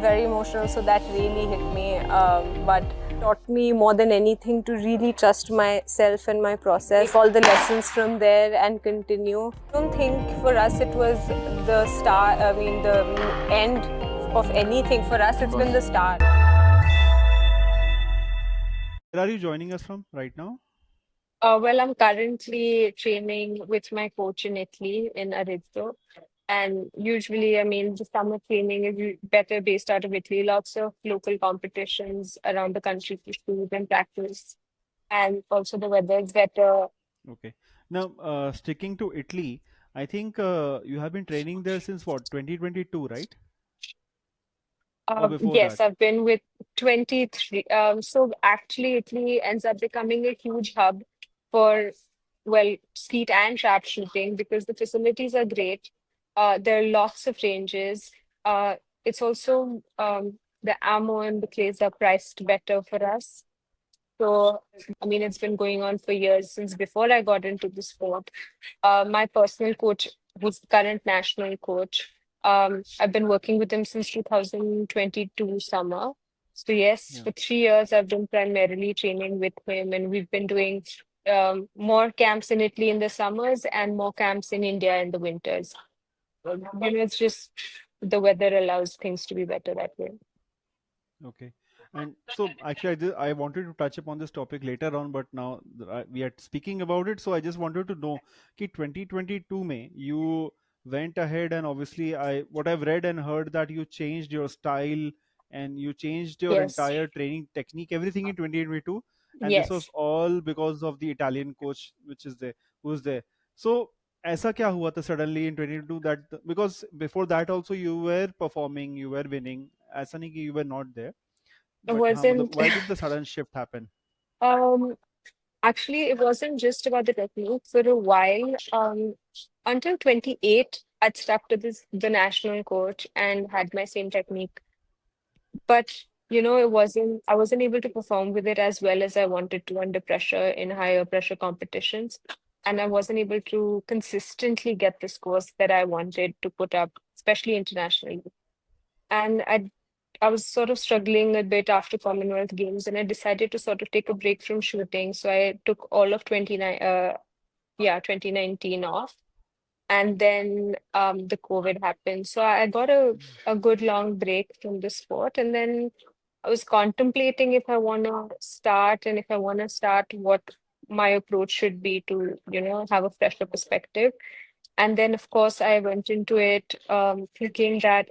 very emotional, so that really hit me. But taught me more than anything to really trust myself and my process. Take all the lessons from there and continue. I don't think for us it was the start. I mean, the end of anything. For us, it's been the start. Where are you joining us from right now? Well, I'm currently training with my coach in Italy, in Arezzo. And usually, I mean, the summer training is better based out of Italy. Lots of local competitions around the country to shoot and practice. And also the weather is better. Okay. Now, sticking to Italy, I think you have been training there since what, 2022, right? Or before Yes, that? I've been with 23. So actually, Italy ends up becoming a huge hub for, well, skeet and trap shooting because the facilities are great. There are lots of ranges. It's also the ammo and the clays are priced better for us. So, I mean, it's been going on for years since before I got into the sport. My personal coach, who's the current national coach, I've been working with him since 2022 summer. So yes, Yeah. for 3 years I've been primarily training with him, and we've been doing more camps in Italy in the summers and more camps in India in the winters. It's just the weather allows things to be better that way. Okay. And so actually, I wanted to touch upon this topic later on, but now we are speaking about it. So I just wanted to know, कि 2022 में you went ahead and obviously what I've read and heard that you changed your style and you changed your Yes, entire training technique, everything in 2022, and this was yes. all because of the Italian coach, who's there. So ऐसा क्या हुआ था suddenly in 2022 that because before that also you were performing, you were winning, ऐसा नहीं कि you were not there, It but हाँ मतलब wasn't why did the sudden shift happen? um actually it wasn't just about the technique. For a while, until 28, I'd stuck to the national coach and had my same technique. But I wasn't able to perform with it as well as I wanted to under pressure in higher pressure competitions. And I wasn't able to consistently get the scores that I wanted to put up, especially internationally. And I was sort of struggling a bit after Commonwealth Games, and I decided to sort of take a break from shooting. So I took all of 2019 off, and then the COVID happened. So I got a good long break from the sport, and then I was contemplating if I want to start, and if I want to start, what my approach should be to have a fresher perspective. And then, of course, I went into it thinking that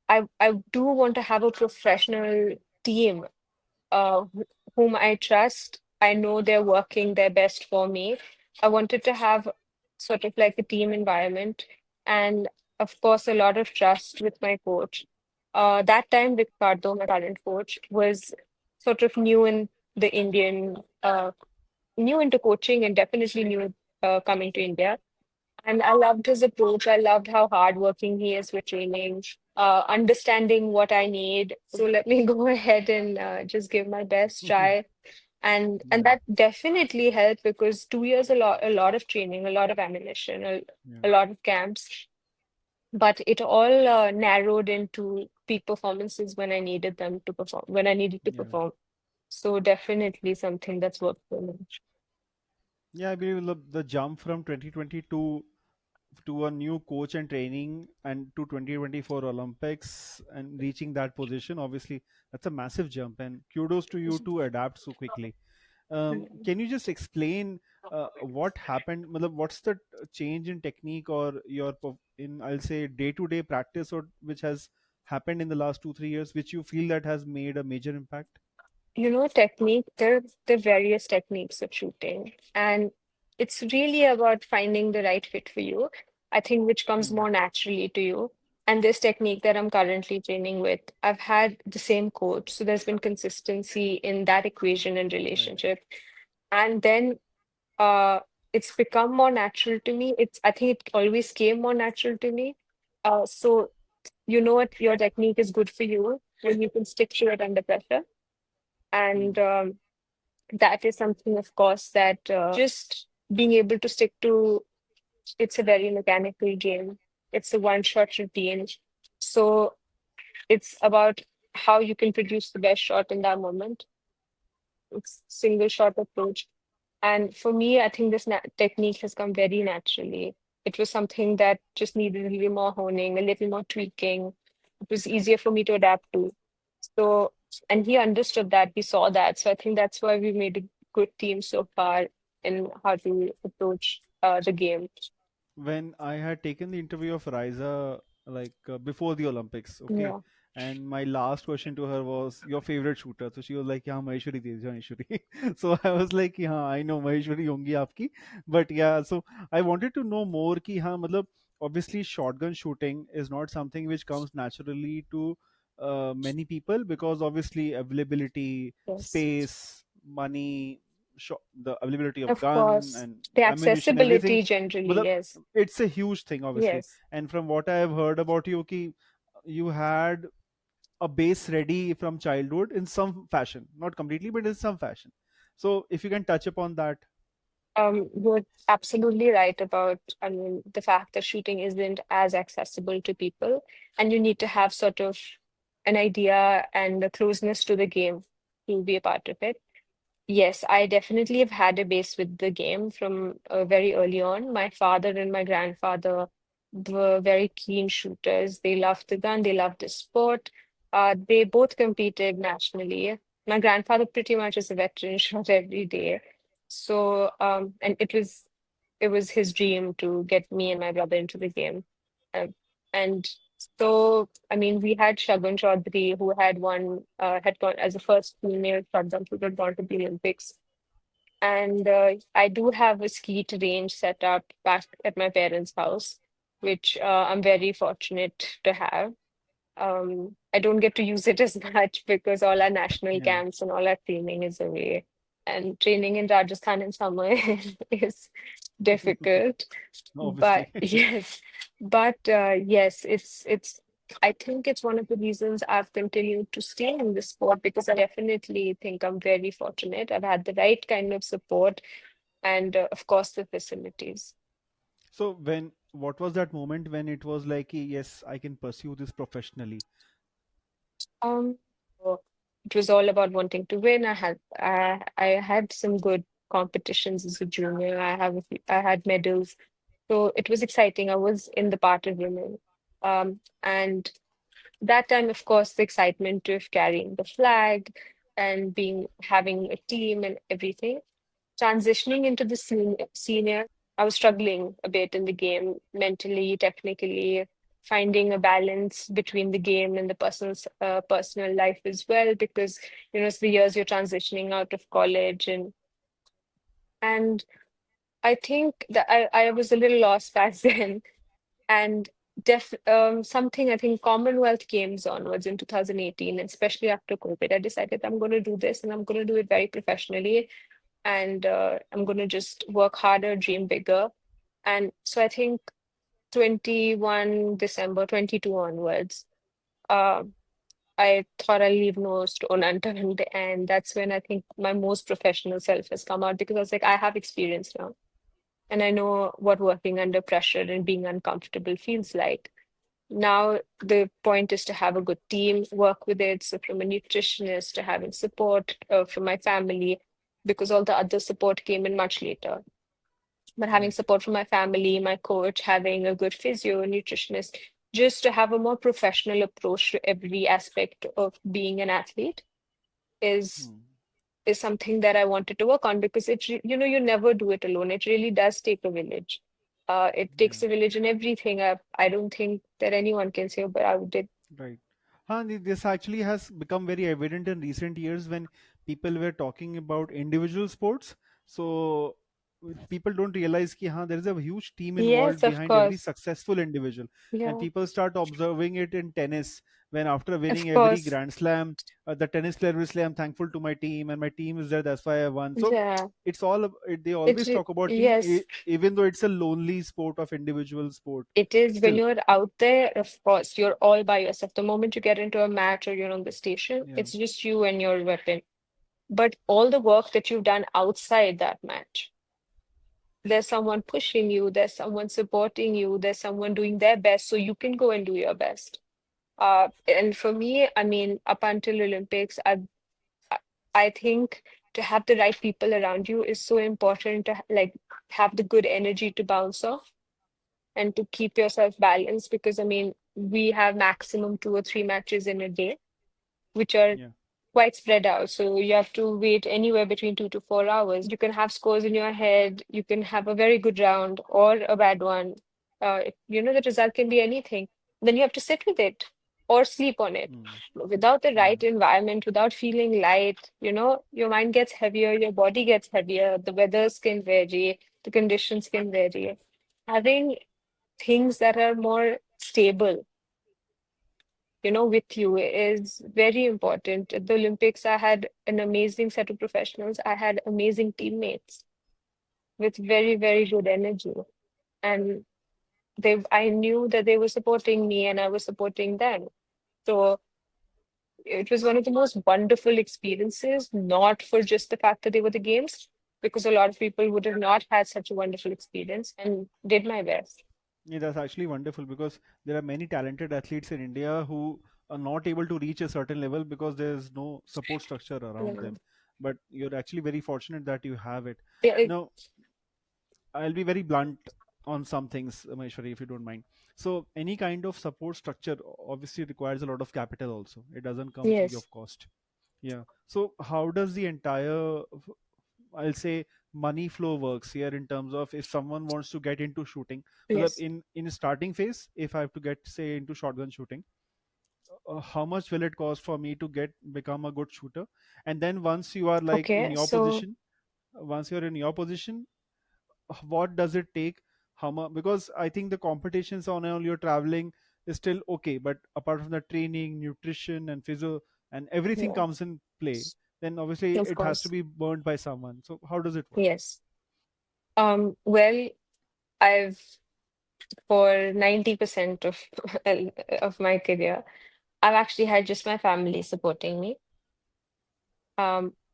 I do want to have a professional team whom I trust. I know they're working their best for me. I wanted to have sort of like a team environment and, of course, a lot of trust with my coach. That time, Ricardo, my current coach, was sort of new in the new into coaching and definitely new coming to India. And I loved his approach. I loved how hardworking he is with training, understanding what I need. So let me go ahead and just give my best try. And Yeah, that definitely helped because 2 years a lot of training, a lot of ammunition, yeah, a lot of camps. But it all narrowed into peak performances when I needed them to perform, when I needed to yeah. perform. So definitely something that's worked for me. Yeah, I believe the jump from 2022 to a new coach and training and to 2024 Olympics and reaching that position, obviously that's a massive jump, and kudos to you to adapt so quickly. Can you just explain what happened? Matlab, what's the change in technique or in, I'll say, day-to-day practice, or which has happened in the last 2 3 years, which you feel that has made a major impact? Technique, there are various techniques of shooting, and it's really about finding the right fit for you, I think, which comes Hmm. more naturally to you. And this technique that I'm currently training with, I've had the same coach, so there's been consistency in that equation and Right. relationship. And then uh, it's become more natural to me. I think it always came more natural to me. So you know what your technique is good for you when you can stick to it under pressure. And Hmm. that is something, of course, that just being able to stick to, it's a very mechanical game. It's a one-shot routine. So It's about how you can produce the best shot in that moment. It's single shot approach. And for me, I think this technique has come very naturally. It was something that just needed a little more honing, a little more tweaking. It was easier for me to adapt to. So, and he understood that, he saw that. So I think that's why we made a good team so far in how to approach the game. When I had taken the interview of Riza, like before the Olympics, okay, Yeah. and my last question to her was your favorite shooter. So she was like, "Yeah, Maheshwari Tej, Maheshwari." So I was like, "Yeah, I know Maheshwari hongi aapki," but yeah. So I wanted to know more ki हाँ मतलब obviously shotgun shooting is not something which comes naturally to many people because obviously availability, Yes. space, money, the availability of Of gun course. and The ammunition, everything. accessibility generally, Matlab, yes. it's a huge thing obviously, Yes. and from what I have heard about you ki you had a base ready from childhood in some fashion, not completely but in some fashion. So if you can touch upon that. You're absolutely right about, I mean, the fact that shooting isn't as accessible to people, and you need to have sort of an idea and a closeness to the game to be a part of it. Yes, I definitely have had a base with the game from very early on. My father and my grandfather were very keen shooters. They loved the gun, they loved the sport. They both competed nationally. My grandfather pretty much is a veteran, shot every day. So, and it was his dream to get me and my brother into the game. Uh, and so, I mean, we had Shagun Chaudhary, who had gone as the first female shotgun shooter gone to the Olympics. And I do have a skeet range set up back at my parents' house, which I'm very fortunate to have. I don't get to use it as much because all our national Yeah, camps and all our training is away. And training in Rajasthan in summer is difficult. obviously. But yes, but it's I think it's one of the reasons I've continued to stay in the sport because I definitely think I'm very fortunate. I've had the right kind of support and of course the facilities. So when what was that moment when it was like yes, I can pursue this professionally? Um, so it was all about wanting to win. I had some good competitions as a junior. I had medals, so it was exciting. I was in the part of women, and that time, of course, the excitement of carrying the flag and being having a team and everything. Transitioning into the senior, I was struggling a bit in the game, mentally, technically, finding a balance between the game and the personal life as well, because it's the years you're transitioning out of college, and I think that I was a little lost back then, and something I think Commonwealth Games onwards in 2018, and especially after COVID, I decided I'm going to do this and I'm going to do it very professionally, and I'm going to just work harder, dream bigger. And so I think 21 December 22 onwards, uh, I thought I'll leave no stone unturned. And that's when I think my most professional self has come out because I was like, I have experience now. And I know what working under pressure and being uncomfortable feels like. Now, the point is to have a good team, work with it. So, from a nutritionist to having support from my family, because all the other support came in much later. But having Right. support from my family, my coach, having a good physio, nutritionist, just to have a more professional approach to every aspect of being an athlete is Hmm. is something that I wanted to work on because you never do it alone. It really does take a village. It Yeah. takes a village in everything. I don't think that anyone can say, but I did. Right. This actually has become very evident in recent years when people were talking about individual sports. So people don't realize that there is a huge team Yes, involved of behind every course. successful individual. And Yeah, people start observing it in tennis when after winning of every course. Grand Slam, the tennis player will say, I'm thankful to my team and my team is there. That's why I won. So Yeah. it's all, they always talk about Yes, even though it's a lonely sport of individual sport, it is when still. you're out there, of course, you're all by yourself. The moment you get into a match or you're on the station, Yeah. it's just you and your weapon. But all the work that you've done outside that match, there's someone pushing you, there's someone supporting you, there's someone doing their best so you can go and do your best. And for me, I mean, up until Olympics, I I think to have the right people around you is so important to like have the good energy to bounce off and to keep yourself balanced because I mean, we have maximum 2 or 3 matches in a day, which are Yeah. quite spread out. So you have to wait anywhere between 2 to 4 hours. You can have scores in your head, you can have a very good round or a bad one. The result can be anything. Then you have to sit with it or sleep on it. Mm. Without the Yeah. right environment, without feeling light, your mind gets heavier, your body gets heavier, the weathers can vary, the conditions can vary. Having things that are more stable with you is very important. At the Olympics, I had an amazing set of professionals. I had amazing teammates with very, very good energy. And I knew that they were supporting me and I was supporting them. So it was one of the most wonderful experiences, not for just the fact that they were the games, because a lot of people would have not had such a wonderful experience and did my best. Yeah, that's actually wonderful because there are many talented athletes in India who are not able to reach a certain level because there's no support structure around Yeah. them. But you're actually very fortunate that you have it. Yeah, Now, I'll be very blunt on some things, Maheshwari, if you don't mind. So, any kind of support structure obviously requires a lot of capital also. It doesn't come free yes. of cost. Yeah. So, how does the entire, I'll say, money flow works here in terms of if someone wants to get into shooting? Well, Yes. in starting phase, if I have to get say into shotgun shooting, how much will it cost for me to get become a good shooter? And then once you are like in Okay. your So, position, once you're in your position, what does it take, how much, because I think the competitions on all your traveling is still okay, but apart from the training, nutrition and physio and everything yeah, comes in play, then obviously of it has to course. be burned by someone. So how does it work? Yes. Well, I've for 90% of my career, I've actually had just my family supporting me,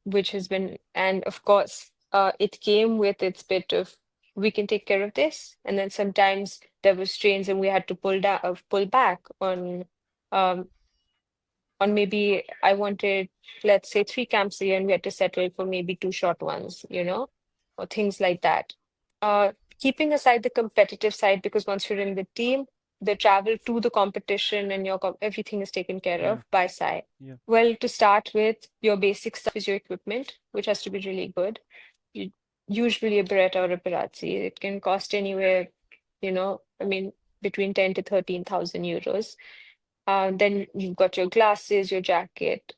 which has been, and of course, it came with its bit of we can take care of this, and then sometimes there was strains and we had to pull back um, on maybe I wanted, let's say, 3 camps a year, and we had to settle for maybe 2 short ones, or things like that. Keeping aside the competitive side, because once you're in the team, the travel to the competition and everything is taken care Yeah. of by side. Yeah. Well, to start with, your basic stuff is your equipment, which has to be really good. You, Usually a Beretta or a Perazzi. It can cost anywhere, I mean, between 10 to 13,000 euros. Then you've got your glasses, your jacket.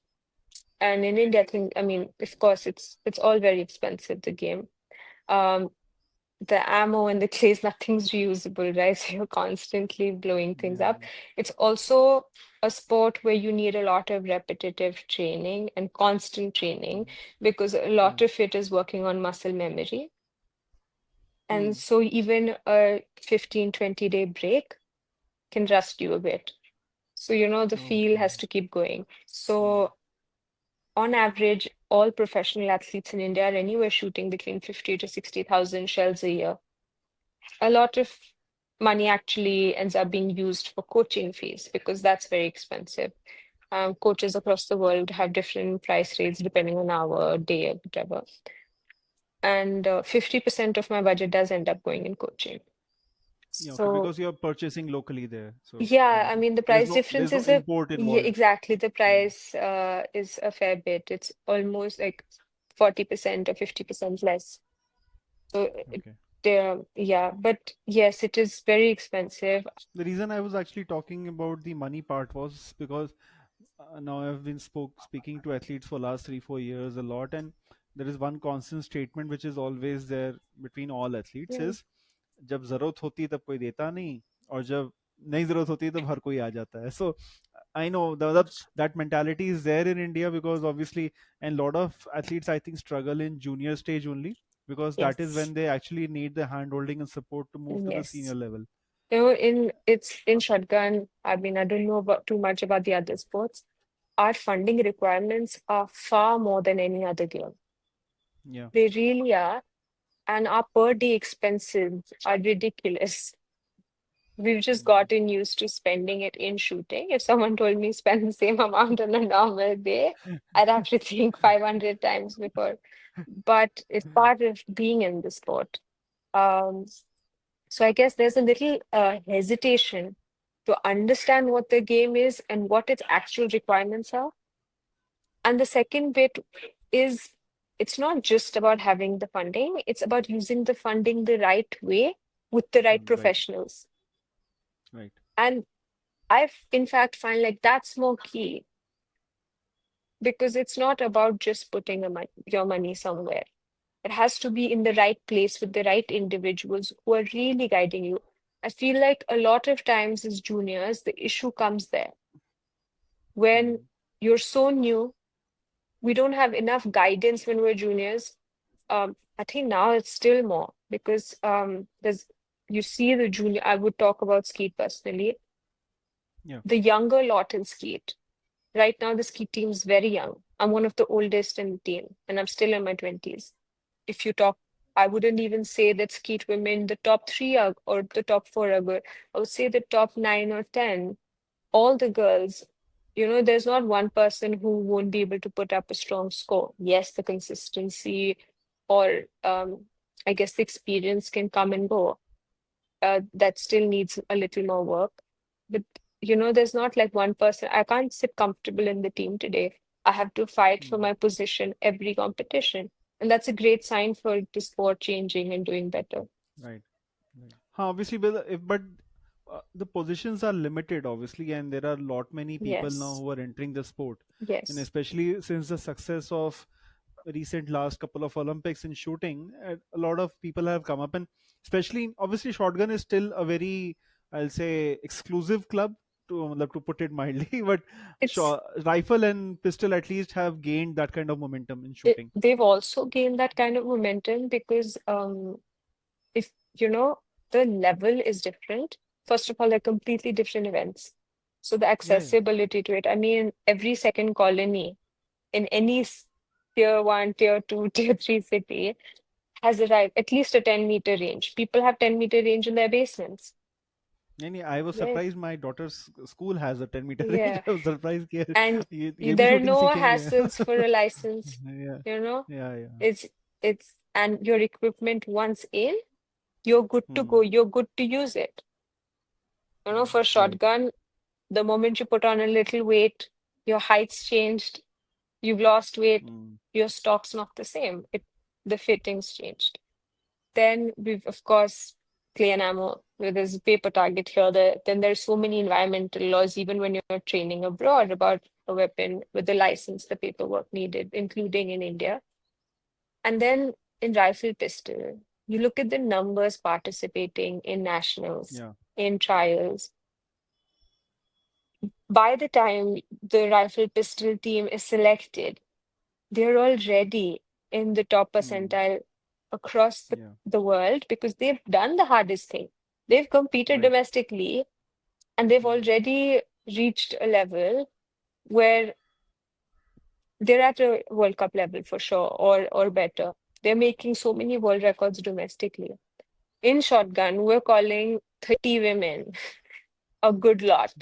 And in India, I mean, of course, it's all very expensive, the game. Um, the ammo and the clays, nothing's reusable, right? So you're constantly blowing things Yeah. up. It's also a sport where you need a lot of repetitive training and constant training Mm. because a Yeah. lot of it is working on muscle memory. And Mm. so even a 15, 20-day break can rust you a bit. So, the feel Okay. has to keep going. Mm. So on average, all professional athletes in India are anywhere shooting between 50 to 60,000 shells a year. A lot of money actually ends up being used for coaching fees because that's very expensive. Coaches across the world have different price rates depending on hour, day, or whatever. And 50% of my budget does end up going in coaching. Yeah, okay, So, because you're purchasing locally there, so yeah, I obviously mean, the there's price no difference there's no is import yeah, involved. exactly. The Yeah. price is a fair bit. It's almost like 40% or 50% less. So Okay. yeah, but yes, it is very expensive. The reason I was actually talking about the money part was because now I've been speaking to athletes for last 3 4 years a lot, and there is one constant statement which is always there between all athletes Yeah. is जब जरूरत होती है तब कोई देता नहीं और जब नहीं जरूरत होती है तब हर कोई आ जाता है. So I know that mentality is there in India because obviously and lot of athletes I think struggle in junior stage only because that is Yes. when they actually need the hand holding and support to move to the senior Yes. level. It's in shotgun. I mean, I don't know about too much about the other sports. Our funding requirements are far more than any other game. Yeah. They really are. And our per day expenses are ridiculous. We've just gotten used to spending it in shooting. If someone told me spend the same amount on a normal day, I'd have to think 500 times before. But it's part of being in the sport. Um, so I guess there's a little hesitation to understand what the game is and what its actual requirements are. And the second bit is it's not just about having the funding, it's about using the funding the right way with the right Right. professionals. Right. And I've, in fact, find like that's more key because it's not about just putting your money somewhere. It has to be in the right place with the right individuals who are really guiding you. I feel like a lot of times as juniors, the issue comes there when you're so new, we don't have enough guidance when we're juniors. I think now it's still more because there's you see the junior. I would talk about Skeet personally. Yeah. The younger lot in Skeet. Right now, the Skeet team is very young. I'm one of the oldest in the team, and I'm still in my 20s. If you talk, I wouldn't even say that Skeet women, the top three are, or the top four are good. I would say the top 9 or 10, all the girls, there's not one person who won't be able to put up a strong score. Yes, the consistency or I guess the experience can come and go. That still needs a little more work. But there's not like one person. I can't sit comfortable in the team today. I have to fight for my position every competition. And that's a great sign for the sport changing and doing better. Right. Right. Obviously, but the positions are limited, obviously, and there are a lot many people now Yes. who are entering the sport, and Yes. especially since the success of recent last couple of Olympics in shooting, a lot of people have come up, and especially obviously shotgun is still a very, I'll say, exclusive club to put it mildly, but It's rifle and pistol at least have gained that kind of momentum in shooting. they've also gained that kind of momentum because if the level is different. First of all, they're completely different events. So the Yeah, yeah, accessibility to it, I mean, every second colony in any tier one, tier two, tier three city has arrived at least a 10-meter range. People have 10-meter range in their basements. and yeah, I was Yeah. surprised my daughter's school has a 10-meter range. Yeah. I was surprised कि And ये भी there are shooting no सीखेंगे. hassles for a license, Yeah, you know. yeah, yeah. It's and your equipment once in, you're good to go. Hmm. You're good to use it. For Right. shotgun, the moment you put on a little weight, your height's changed, you've lost weight, Hmm. your stock's not the same. The fitting's changed. Then we've, of course, clay and ammo, where there's a paper target here. Then there's so many environmental laws, even when you're training abroad about a weapon with the license, the paperwork needed, including in India. And then in rifle pistol, you look at the numbers participating in nationals, Yeah. in trials. By the time the rifle pistol team is selected, they're already in the top Hmm. percentile across Yeah. the world because they've done the hardest thing. They've competed Right. domestically and they've Hmm. already reached a level where they're at a World Cup level for sure or better. They're making so many world records domestically. In shotgun, we're calling 30 women a good lot.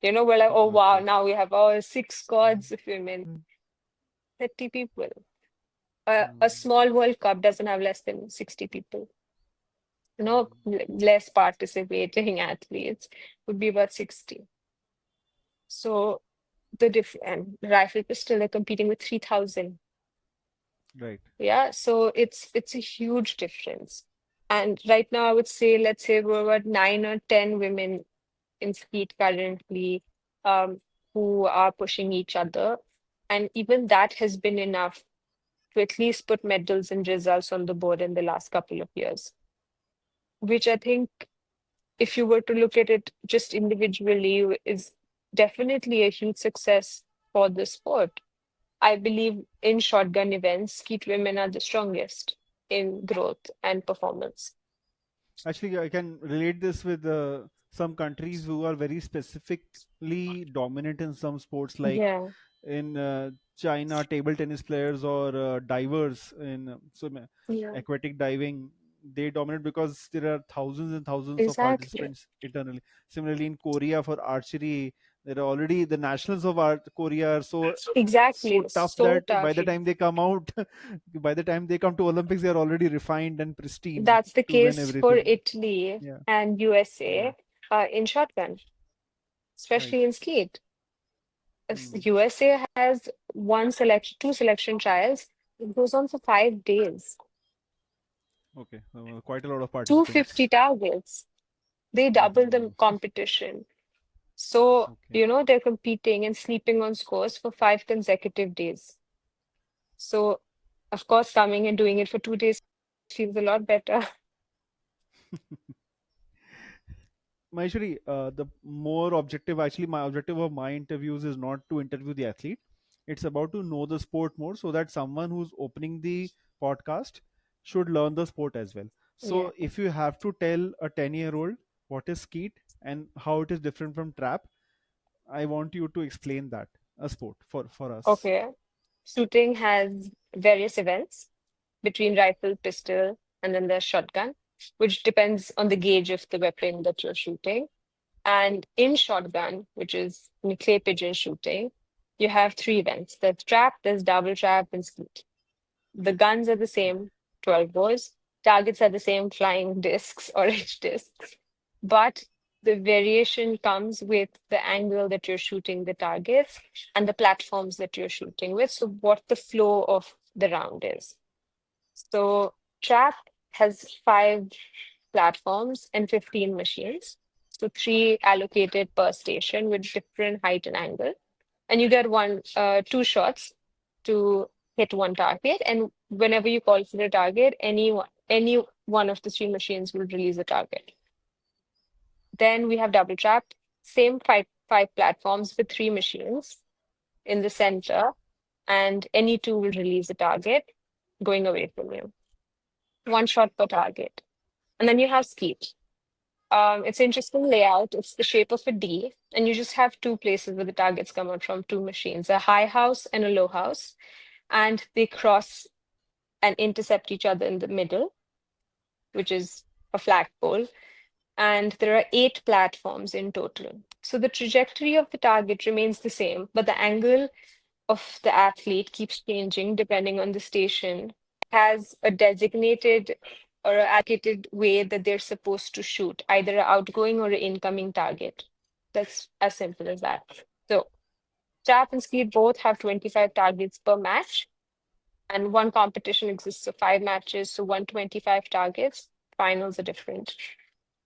We're like, oh wow, Okay. now we have our 6 squads of women, Hmm. 30 people. A Hmm. small World Cup doesn't have less than 60 people. Less participating athletes would be about 60. So and rifle pistol, they're competing with 3,000. Right. Yeah, so it's a huge difference. And right now, I would say, let's say we're about 9 or 10 women in Skeet currently, um, who are pushing each other. And even that has been enough to at least put medals and results on the board in the last couple of years, which I think, if you were to look at it just individually, is definitely a huge success for the sport. I believe in shotgun events, Skeet women are the strongest in growth and performance. Actually, I can relate this with some countries who are very specifically dominant in some sports, like Yeah, in China, table tennis players or divers in yeah, aquatic diving. they dominate because there are thousands and thousands of Exactly. participants internally. Similarly, in Korea for archery, there are already the nationals of Korea are Exactly. so tough So that by tough. the time they come out, by the time they come to Olympics, they are already refined and pristine That's the to win case for everything. Italy Yeah, and yeah, USA in shotgun, right. especially in skeet. Hmm. USA has two selection trials. It goes on for 5 days. Okay, quite a lot of 250 participants. targets. They double the Hmm. competition. So, Okay. they're competing and sleeping on scores for 5 consecutive days. So, of course, coming and doing it for 2 days feels a lot better. Maheshwari, the more objective, actually, my objective of my interviews is not to interview the athlete. It's about to know the sport more so that someone who's opening the podcast should learn the sport as well. Yeah. So, if you have to tell a 10-year-old what is skeet and how it is different from trap, I want you to explain that a sport for us. Okay. Shooting has various events between rifle, pistol, and then there's shotgun, which depends on the gauge of the weapon that you're shooting. And in shotgun, which is in clay pigeon shooting, you have three events. There's trap, there's double trap, and skeet. The guns are the same, 12 bores. Targets are the same, flying discs, orange discs. But the variation comes with the angle that you're shooting the targets and the platforms that you're shooting with. So, what the flow of the round is. So, trap has 5 platforms and 15 machines. So, three allocated per station with different height and angle. And you get two shots to hit one target. And whenever you call for the target, any one of the three machines will release a target. Then we have double trap, same five platforms with three machines in the center, and any two will release a target going away from you. One shot per target. And then you have skeet. It's an interesting layout. It's the shape of a D, and you just have two places where the targets come out from, two machines, a high house and a low house, and they cross and intercept each other in the middle, which is a flagpole. And there are 8 platforms in total. So the trajectory of the target remains the same, but the angle of the athlete keeps changing depending on the station, has a designated or an allocated way that they're supposed to shoot, either an outgoing or an incoming target. That's as simple as that. So trap and skeet both have 25 targets per match, and one competition exists of 5 matches, so 125 targets. Finals are different,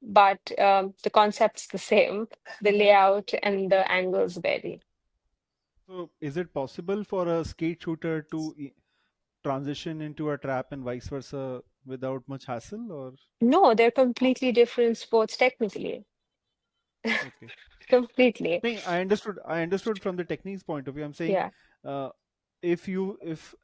but the concept's the same. The layout and the angles vary. So, is it possible for a skate shooter to transition into a trap and vice versa without much hassle, or No, they're completely different sports technically. okay? Completely. No, I understood from the techniques point of view. I'm saying, Yeah. uh, if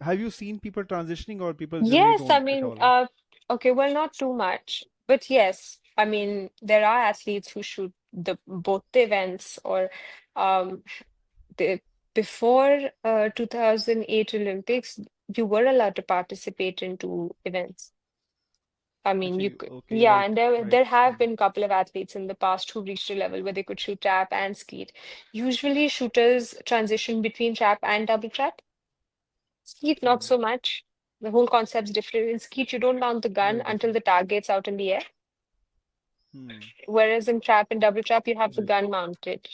have you seen people transitioning or people generally Yes, I don't at mean, all? okay, well, not too much, but yes, I mean, there are athletes who shoot both the events or um the before 2008 Olympics, you were allowed to participate in two events. I mean, you Actually, could, okay, yeah, right, and there right. there have been a couple of athletes in the past who reached a level where they could shoot trap and skeet. Usually, shooters transition between trap and double trap. Skeet, not Hmm. so much. The whole concept's different. In skeet, you don't mount the gun Very until different. the target's out in the air. Hmm. Whereas in trap and double trap, you have the Right. gun mounted.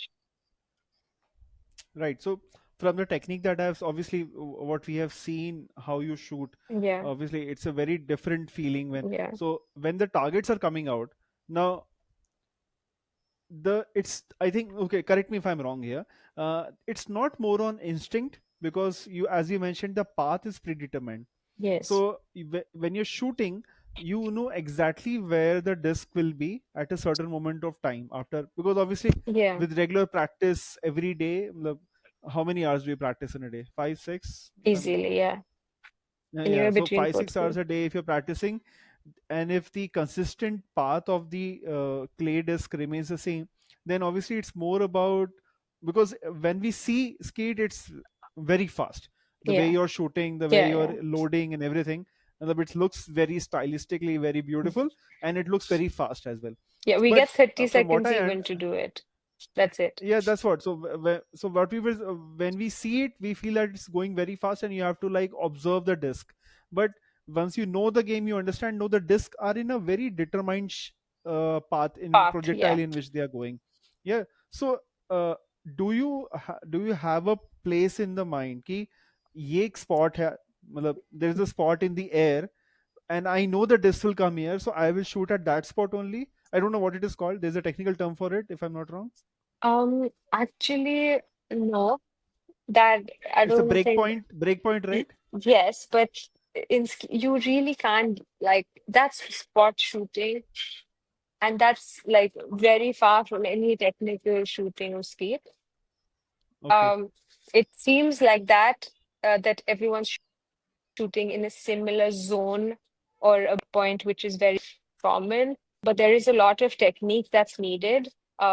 Right. So from the technique that I've obviously what we have seen how you shoot, Yeah, obviously it's a very different feeling yeah, when the targets are coming out. Now the it's I think, okay, correct me if I'm wrong here. It's not more on instinct because you, as you mentioned, the path is predetermined. yes, So when you're shooting, you know exactly where the disc will be at a certain moment of time after, because obviously yeah, with regular practice every day, how many hours do you practice in a day? 5, 6, if I'm wrong. easily, yeah. Yeah, Anywhere so between five, four to six six. hours a day if you're practicing, and if the consistent path of the clay disc remains the same, then obviously it's more about, because when we see skate, it's very fast, the way Yeah, you're shooting, the way yeah, yeah, you're loading and everything. It looks very stylistically very beautiful, and it looks very fast as well. Yeah, we But get 30 from what seconds I even to do it. That's it. yeah, that's what. So so what we were when we see it, we feel that it's going very fast, and you have to like observe the disc. But once you know the game, you understand. No, the disc are in a very determined path in Part, projectile yeah. in which they are going. Yeah. So do you have a place in the mind कि ये एक spot है, मतलब there is a spot in the air, and I know the disc will come here, so I will shoot at that spot only. I don't know what it is called. There's a technical term for it, if I'm not wrong. Actually, no, that I It's a don't think. breakpoint, y- right? Yes, but you really can't, like, that's spot shooting, and that's like very far from any technical shooting or skate. Okay. It seems like that everyone's shooting in a similar zone or a point which is very common, but there is a lot of technique that's needed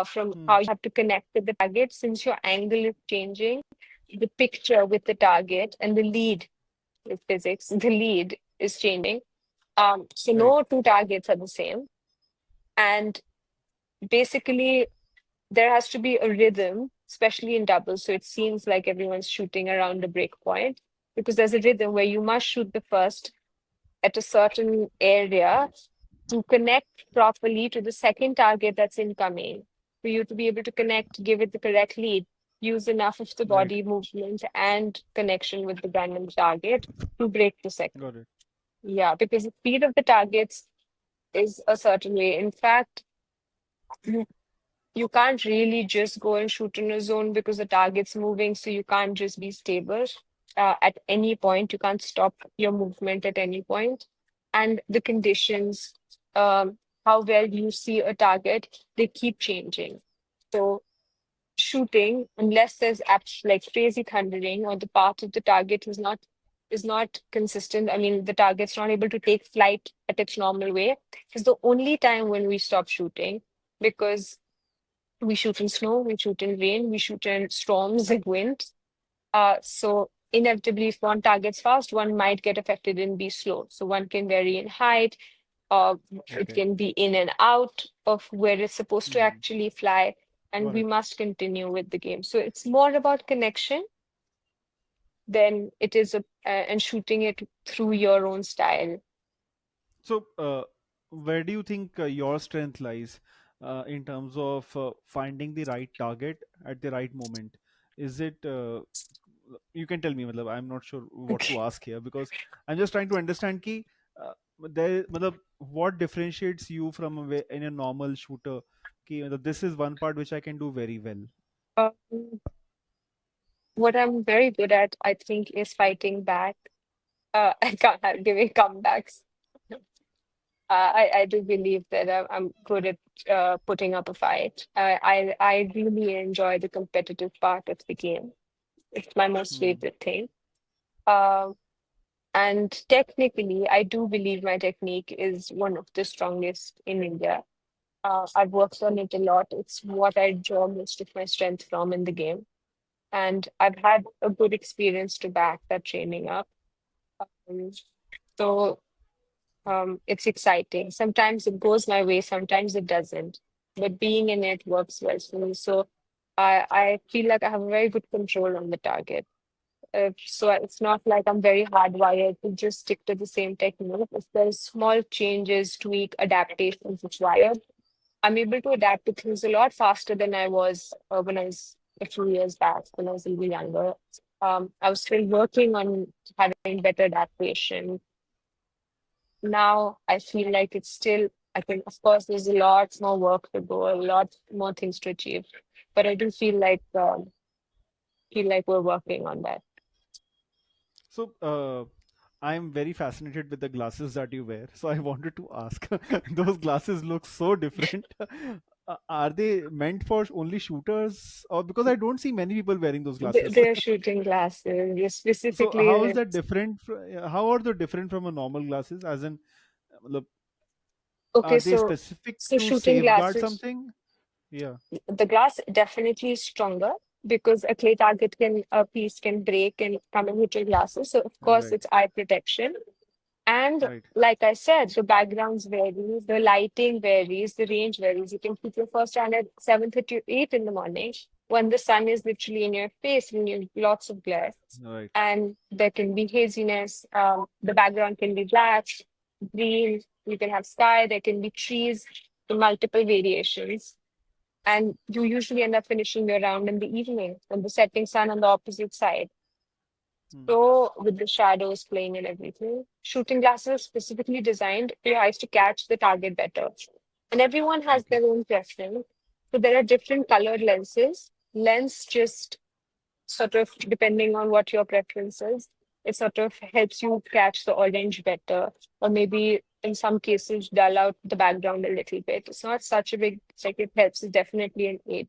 from Hmm. how you have to connect with the target since your angle is changing, the picture with the target and the lead with physics, the lead is changing. So Right. no two targets are the same. And basically there has to be a rhythm, especially in doubles. So it seems like everyone's shooting around the break point because there's a rhythm where you must shoot the first at a certain area to connect properly to the second target that's incoming. For you to be able to connect, give it the correct lead, use enough of the Right. body movement and connection with the random target to break the second. Got it. Yeah, because the speed of the targets is a certain way. In fact, you you can't really just go and shoot in a zone because the target's moving, so you can't just be stable at any point. You can't stop your movement at any point. And the conditions, how well you see a target, they keep changing. So shooting, unless there's like crazy thundering or the path of the target is not consistent. I mean, the target's not able to take flight at its normal way. Is the only time when we stop shooting because we shoot in snow, we shoot in rain, we shoot in storms and winds. So inevitably, if one targets fast, one might get affected and be slow. So one can vary in height, it Okay. can be in and out of where it's supposed to Hmm. actually fly, and Got we it. must continue with the game. So it's more about connection than it is and shooting it through your own style. So, where do you think your strength lies in terms of finding the right target at the right moment? Is it you can tell me, matlab, I'm not sure what Okay. to ask here because I'm just trying to understand ki, matlab, what differentiates you from in a normal shooter. Ki, matlab, this is one part which I can do very well. Um, what I'm very good at, I think, is fighting back. I can't have giving comebacks. I do believe that I'm good at putting up a fight. I really enjoy the competitive part of the game. It's my most Hmm. favorite thing. Um, and technically, I do believe my technique is one of the strongest in India. I've worked on it a lot. It's what I draw most of my strength from in the game. And I've had a good experience to back that training up. Um, so it's exciting. Sometimes it goes my way, sometimes it doesn't. But being in it works well for me. So I feel like I have a very good control on the target. So it's not like I'm very hardwired to just stick to the same technique. If there's small changes, tweak, adaptations required, I'm able to adapt to things a lot faster than I was when I was a few years back, when I was a little younger. I was still working on having better adaptation. Now I feel like it's still, I think, of course, there's a lot more work to go, a lot more things to achieve, but I do feel like we're working on that. So, I'm very fascinated with the glasses that you wear. So I wanted to ask, those glasses look so different. Are they meant for only shooters, or because I don't see many people wearing those glasses? They're shooting glasses, So specifically. how is that different? How are they different from a normal glasses? As in, matlab, Okay, are they so specific so to shooting safeguard glasses, something? Yeah, the glass definitely is stronger because a clay target can a piece can break and come and hit your glasses. So of course right. it's eye protection. And Right. like I said, the backgrounds vary, the lighting varies, the range varies. You can keep your first stand at 7:30 or 8 in the morning when the sun is literally in your face and you have lots of glare. Right. And there can be haziness. The background can be black, green, you can have sky, there can be trees in multiple variations. And you usually end up finishing your round in the evening when the setting sun on the opposite side. Hmm. So, with the shadows playing and everything, shooting glasses are specifically designed for your eyes to catch the target better. And everyone has Okay. their own preference. So, there are different colored lenses. Lens just sort of, depending on what your preference is, it sort of helps you catch the orange better, or maybe in some cases, dull out the background a little bit. It's not such a big, it's like it helps, it's definitely an aid.